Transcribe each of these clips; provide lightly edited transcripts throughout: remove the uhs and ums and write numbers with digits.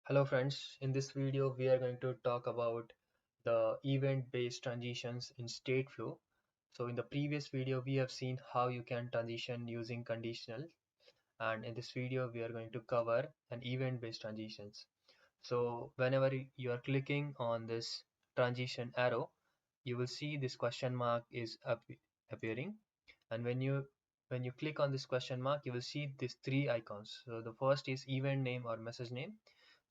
Hello friends, in this video we are going to talk about the event-based transitions in Stateflow. So in the previous video we have seen how you can transition using conditional, and in this video we are going to cover an event-based transitions. So whenever you are clicking on this transition arrow, you will see this question mark is appearing, and when you click on this question mark you will see these three icons. So the first is event name or message name.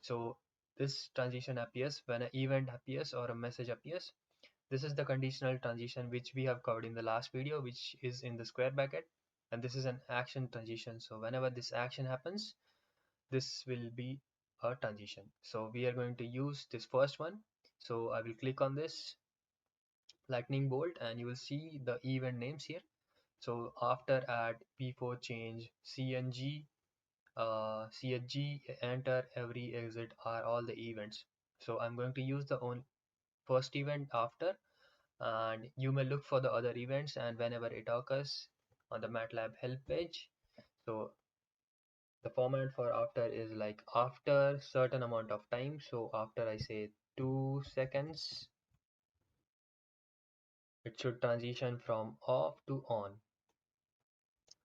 So this transition appears when an event appears or a message appears. This is the conditional transition which we have covered in the last video, which is in the square bracket, and this is an action transition. So whenever this action happens, this will be a transition. So we are going to use this first one. So I will click on this lightning bolt and you will see the event names here. So after add, before change, cng, CHG, enter, every, exit are all the events. So I'm going to use the first event after, and you may look for the other events and whenever it occurs on the MATLAB help page. So the format for after is like after certain amount of time. So after I say 2 seconds, it should transition from off to on.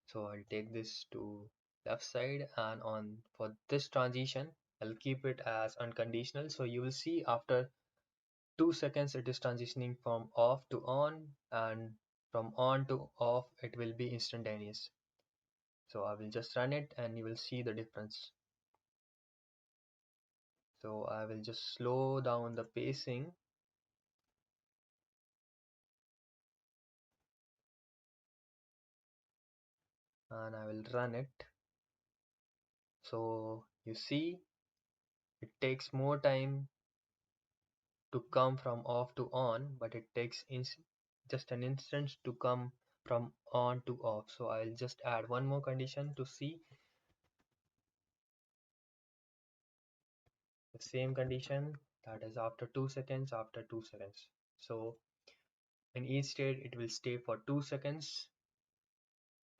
So I'll take this to left side, and on for this transition I'll keep it as unconditional. So you will see after 2 seconds it is transitioning from off to on, and from on to off it will be instantaneous. So I will just run it and you will see the difference. So I will just slow down the pacing, and I will run it. So you see it takes more time to come from off to on, but it takes just an instant to come from on to off. So I'll just add one more condition to see the same condition, that is after 2 seconds, after 2 seconds. So in each state it will stay for 2 seconds,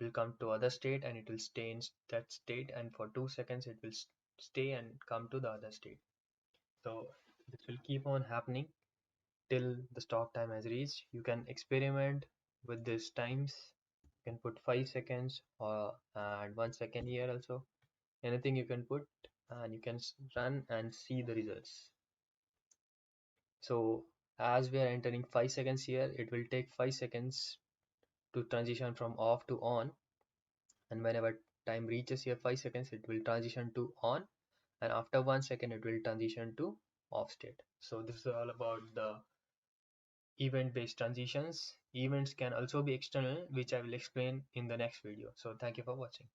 will come to other state and it will stay in that state, and for 2 seconds it will stay and come to the other state. So this will keep on happening till the stop time has reached. You can experiment with these times. You can put 5 seconds or and 1 second here also. Anything you can put, and you can run and see the results. So as we are entering 5 seconds here, it will take 5 seconds to transition from off to on, and whenever time reaches here 5 seconds it will transition to on, and after 1 second it will transition to off state. So this is all about the event based transitions. Events can also be external, which I will explain in the next video. So thank you for watching.